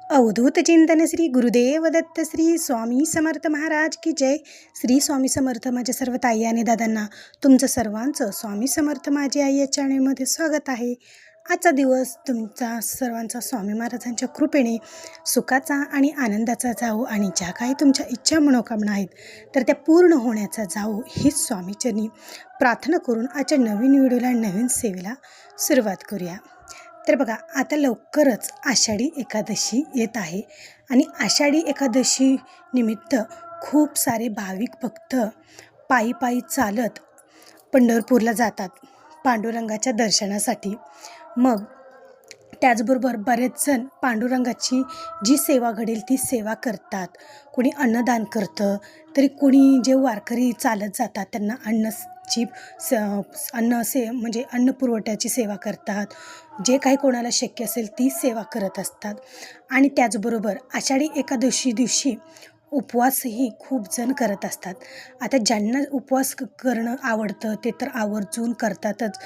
अवधूत चिंतन श्री गुरुदेव दत्त श्री स्वामी समर्थ महाराज की जय. श्री स्वामी समर्थ. माझ्या सर्व ताई आणि दादांना तुमचं सर्वांचं स्वामी समर्थ माझी आई या चॅनलमध्ये स्वागत आहे. आजचा दिवस तुमचा सर्वांचा स्वामी महाराजांच्या कृपेने सुखाचा आणि आनंदाचा जावो आणि ज्या काही तुमच्या इच्छा मनोकामना आहेत तर त्या पूर्ण होण्याचा जावो हीच स्वामीचरणी प्रार्थना करून आजच्या नवीन व्हिडिओला नवीन सेवेला सुरुवात करूया. तर बघा, आता लवकरच आषाढी एकादशी येत आहे आणि आषाढी एकादशी निमित्त खूप सारे भाविक भक्त पायी पायी चालत पंढरपूरला जातात पांडुरंगाच्या दर्शनासाठी. मग त्याचबरोबर बरेच जण पांडुरंगाची जी सेवा घडेल ती सेवा करतात. कोणी अन्नदान करतं, तरी कोणी जे वारकरी चालत जातात त्यांना म्हणजे अन्न पुरवठ्याची सेवा करतात. जे काही कोणाला शक्य असेल ती सेवा करत असतात. आणि त्याचबरोबर आषाढी एकादशी दिवशी उपवासही खूप जण करत असतात. आता ज्यांना उपवास करणं आवडतं ते तर आवर्जून करतातच.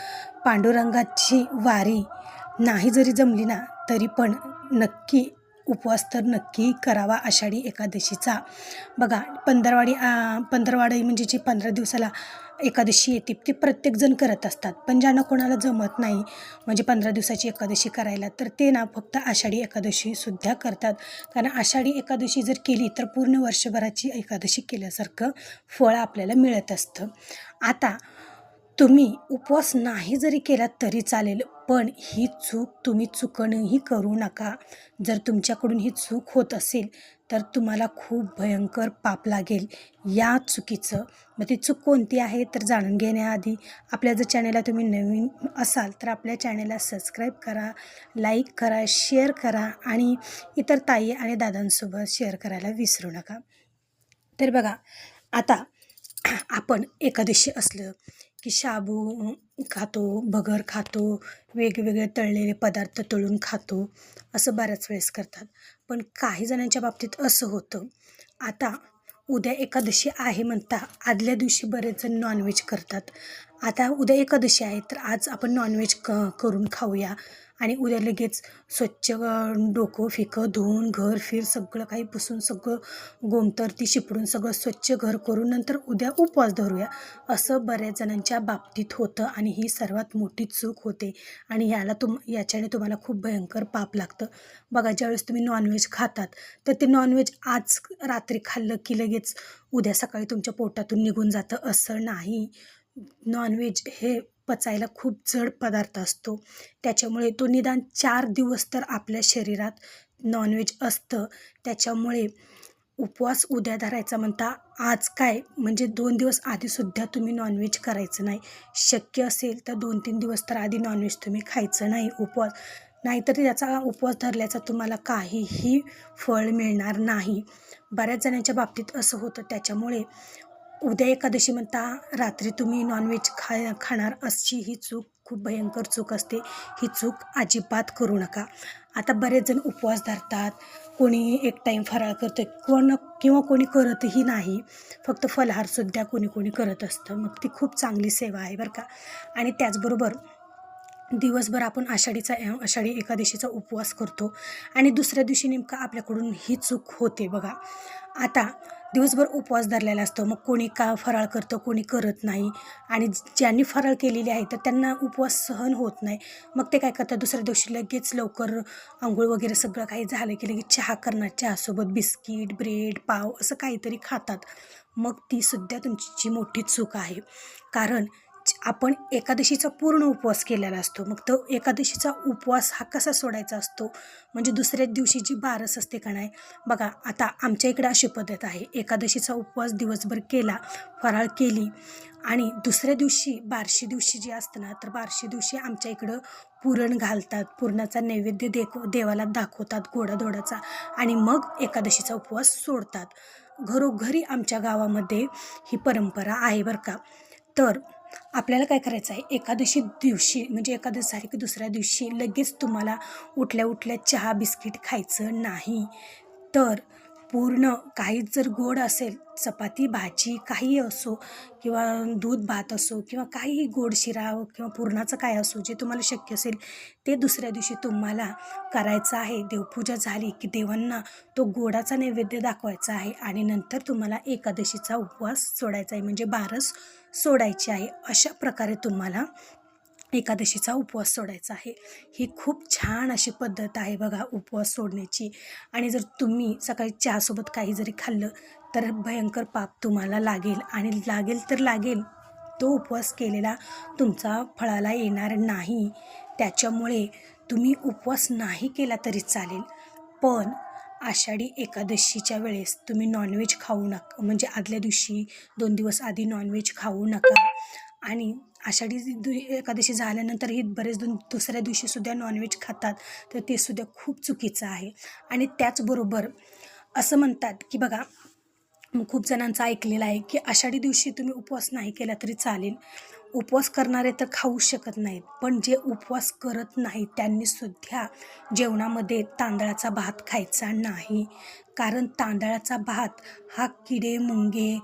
पांडुरंगाची वारी नाही जरी जमली ना तरी पण नक्की उपवास तर नक्की करावा आषाढी एकादशीचा. बघा, पंधरवाडी म्हणजे जी 15 दिवसाला एकादशी येते ती प्रत्येकजण करत असतात. पण ज्यांना कोणाला जमत नाही म्हणजे 15 दिवसाची एकादशी करायला तर ते ना फक्त आषाढी एकादशीसुद्धा करतात. कारण आषाढी एकादशी जर केली तर पूर्ण वर्षभराची एकादशी केल्यासारखं फळ आपल्याला मिळत असतं. आता तुम्ही उपवास नाही जरी केला तरी चालेल, पण ही चूक तुम्ही चुकणंही करू नका. जर तुमच्याकडून ही चूक होत असेल तर तुम्हाला खूप भयंकर पाप लागेल या चुकीचं. मग ती चूक कोणती आहे तर जाणून घेण्याआधी आपल्या जर चॅनलला तुम्ही नवीन असाल तर आपल्या चॅनलला सबस्क्राईब करा, लाईक करा, शेअर करा आणि इतर ताई आणि दादांसोबत शेअर करायला विसरू नका. तर बघा, आता आपण एकादशी असलं की शाबू खातो, भगर खातो, वेगवेगळे तळलेले पदार्थ तळून खातो, असं बऱ्याच वेळेस करतात. पण काही जणांच्या बाबतीत असं होतं, आता उद्या एकादशी आहे म्हणता आदल्या दिवशी बरेच जण नॉनव्हेज करतात. आता उद्या एकादशी आहे तर आज आपण नॉनव्हेज करून खाऊया आणि उद्या लगेच स्वच्छ डोकं फिकं धुवून घर फिर सगळं काही पुसून सगळं गोमतरती शिपडून सगळं स्वच्छ घर करून नंतर उद्या उपवास धरूया, असं बऱ्याच जणांच्या बाबतीत होतं. आणि ही सर्वात मोठी चूक होते आणि याच्याने तुम्हाला खूप भयंकर पाप लागतं. बघा, ज्यावेळेस तुम्ही नॉनव्हेज खातात तर ते नॉनव्हेज आज रात्री खाल्लं की लगेच उद्या सकाळी तुमच्या पोटातून निघून जातं असं नाही. नॉनव्हेज हे पचायला खूप जड पदार्थ असतो, त्याच्यामुळे तो निदान 4 दिवस तर आपल्या शरीरात नॉनव्हेज असतं. त्याच्यामुळे उपवास उद्या धरायचा म्हणता आज काय म्हणजे 2 दिवस आधीसुद्धा तुम्ही नॉनव्हेज करायचं नाही. शक्य असेल तर 2-3 दिवस तर आधी नॉनव्हेज तुम्ही खायचं नाही उपवास, नाहीतर त्याचा उपवास धरल्याचा तुम्हाला काहीही फळ मिळणार नाही. बऱ्याच जणांच्या बाबतीत असं होतं. त्याच्यामुळे उद्या एकादशी म्हणता रात्री तुम्ही नॉनव्हेज खाणार अशी ही चूक खूप भयंकर चूक असते. ही चूक अजिबात करू नका. आता बरेच जण उपवास धरतात, कोणी एक टाईम फराळ करतं किंवा कोणी करतही नाही, फक्त फलाहारसुद्धा कोणी करत असतं. मग ती खूप चांगली सेवा आहे बरं का. आणि त्याचबरोबर दिवसभर आपण आषाढी एकादशीचा उपवास करतो आणि दुसऱ्या दिवशी नेमकं आपल्याकडून ही चूक होते. बघा, आता दिवसभर उपवास धरलेला असतो, मग कोणी फराळ करतं, कोणी करत नाही. आणि ज्यांनी फराळ केलेली आहे तर त्यांना उपवास सहन होत नाही. मग ते काय करतात, दुसऱ्या दिवशी लगेच लवकर आंघोळ वगैरे सगळं काही झालं की लगेच चहा करणार, चहासोबत बिस्किट, ब्रेड, पाव असं काहीतरी खातात. मग तीसुद्धा तुमची मोठी चूक आहे. कारण आपण एकादशीचा पूर्ण उपवास केलेला असतो. मग तो एकादशीचा उपवास हा कसा सोडायचा असतो, म्हणजे दुसऱ्याच दिवशी जी बारस असते का नाही. बघा, आता आमच्या इकडे अशी पद्धत आहे, एकादशीचा उपवास दिवसभर केला, फराळ केली आणि दुसऱ्या दिवशी बारशी दिवशी जी असतं ना तर बारशी दिवशी आमच्या इकडं पुरण घालतात, पुरणाचा नैवेद्य देवाला दाखवतात गोडाधोडाचा आणि मग एकादशीचा उपवास सोडतात. घरोघरी आमच्या गावामध्ये ही परंपरा आहे बरं का. तर आपल्याला काय करायचं आहे, एकादशी दिवशी म्हणजे एकादशी झाली की दुसऱ्या दिवशी लगेच तुम्हाला उठल्या उठल्या चहा बिस्किट खायचं नाही. तर पूर्ण काहीच जर गोड असेल, चपाती भाजी काहीही असो किंवा दूध भात असो किंवा काहीही गोड शिरा किंवा पुरणाचं काय असो, जे तुम्हाला शक्य असेल ते दुसऱ्या दिवशी तुम्हाला करायचं आहे. देवपूजा झाली की देवांना तो गोडाचा नैवेद्य दाखवायचा आहे आणि नंतर तुम्हाला एकादशीचा उपवास सोडायचा आहे, म्हणजे बारस सोडायची आहे. अशा प्रकारे तुम्हाला एकादशीचा उपवास सोडायचा आहे. ही खूप छान अशी पद्धत आहे बघा उपवास सोडण्याची. आणि जर तुम्ही सकाळी चहासोबत काही जरी खाल्लं तर भयंकर पाप तुम्हाला लागेल आणि लागेल तर लागेल, तो उपवास केलेला तुमचा फळाला येणार नाही. त्याच्यामुळे तुम्ही उपवास नाही केला तरी चालेल, पण आषाढी एकादशीच्या वेळेस तुम्ही नॉनव्हेज खाऊ नका, म्हणजे आदल्या दिवशी 2 दिवस आधी नॉनव्हेज खाऊ नका. आणि एकादशी झाल्यानंतरही बरेच दुसऱ्या दिवशीसुद्धा नॉनव्हेज खातात, तर ते सुद्धा खूप चुकीचं आहे. आणि त्याचबरोबर असं म्हणतात की बघा, खूप जणांचं ऐकलेलं आहे की आषाढी दिवशी तुम्ही उपवास नाही केला तरी चालेल. उपवास करणारे तर खाऊ शकत नाहीत, पण जे उपवास करत नाहीत त्यांनीसुद्धा जेवणामध्ये तांदळाचा भात खायचा नाही. कारण तांदळाचा भात हा किडे मुंगे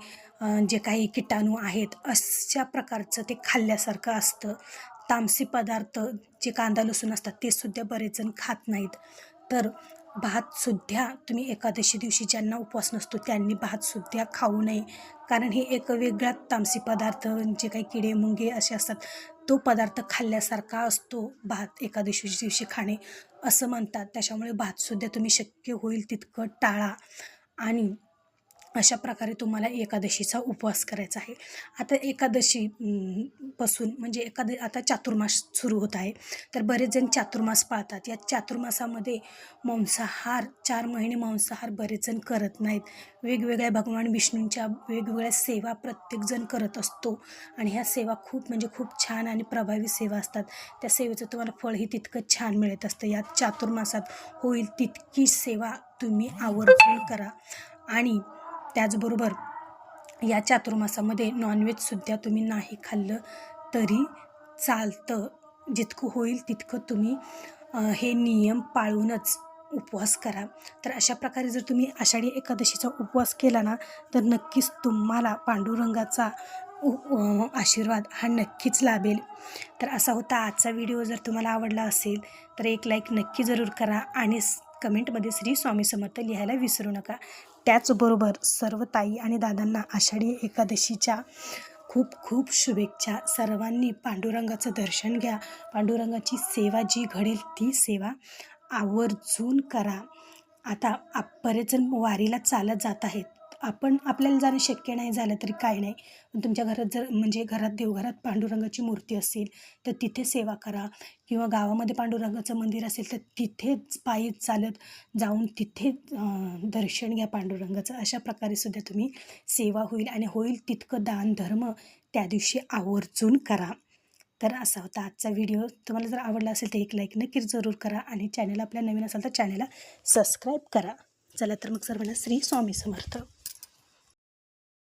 जे काही किटाणू आहेत अशा प्रकारचं ते खाल्ल्यासारखं असतं. तामसी पदार्थ जे कांदा लसूण असतात ते सुद्धा बरेच जण खात नाहीत. तर भातसुद्धा तुम्ही एकादशी दिवशी ज्यांना उपवास नसतो त्यांनी भातसुद्धा खाऊ नये, कारण हे एक वेगळा तामसी पदार्थ जे काही किडे मुंगे असे असतात, तो पदार्थ खाल्ल्यासारखा असतो भात एकादशी दिवशी खाणे असं म्हणतात. त्याच्यामुळे भातसुद्धा तुम्ही शक्य होईल तितकं टाळा. आणि अशा प्रकारे तुम्हाला एकादशीचा उपवास करायचा आहे. आता एकादशी पासून म्हणजे आता चातुर्मास सुरू होत आहे, तर बरेच जण चातुर्मास पाळतात. या चातुर्मासामध्ये मांसाहार 4 महिने मांसाहार बरेच जण करत नाहीत. वेगवेगळ्या भगवान विष्णूंच्या वेगवेगळ्या सेवा प्रत्येकजण करत असतो आणि ह्या सेवा खूप म्हणजे खूप छान आणि प्रभावी सेवा असतात. त्या सेवेचं तुम्हाला फळही तितकं छान मिळत असतं. या चातुर्मासात होईल तितकी सेवा तुम्ही आवर्जून करा. आणि त्याचबरोबर या चातुर्मासामध्ये नॉनव्हेजसुद्धा तुम्ही नाही खाल्लं तरी चालतं. जितकं होईल तितकं तुम्ही हे नियम पाळूनच उपवास करा. तर अशा प्रकारे जर तुम्ही आषाढी एकादशीचा उपवास केला ना, तर नक्कीच तुम्हाला पांडुरंगाचा आशीर्वाद हा नक्कीच लाभेल. तर असा होता आजचा व्हिडिओ. जर तुम्हाला आवडला असेल तर एक लाईक नक्की जरूर करा आणि कमेंटमध्ये श्री स्वामी समर्थ लिहायला विसरू नका. त्याचबरोबर सर्व ताई आणि दादांना आषाढी एकादशीच्या खूप खूप शुभेच्छा. सर्वांनी पांडुरंगाचं दर्शन घ्या. पांडुरंगाची सेवा जी घडेल ती सेवा आवर्जून करा. आता बरेच जण वारीला चालत जात आहेत. आपल्याला जाणं शक्य नाही झालं तरी काय नाही, पण तुमच्या घरात जर म्हणजे देवघरात पांडुरंगाची मूर्ती असेल तर तिथे सेवा करा, किंवा गावामध्ये पांडुरंगाचं मंदिर असेल तर तिथेच पायी चालत जाऊन तिथे दर्शन घ्या पांडुरंगाचं. अशा प्रकारे सुद्धा तुम्ही सेवा होईल आणि होईल तितकं दान धर्म त्या दिवशी आवर्जून करा. तर असा होता आजचा व्हिडिओ. तुम्हाला जर आवडला असेल तर एक लाईक नक्कीच जरूर करा आणि चॅनल आपल्या नवीन असेल तर चॅनलला सबस्क्राईब करा. चला तर मग सर्वांना श्री स्वामी समर्थ.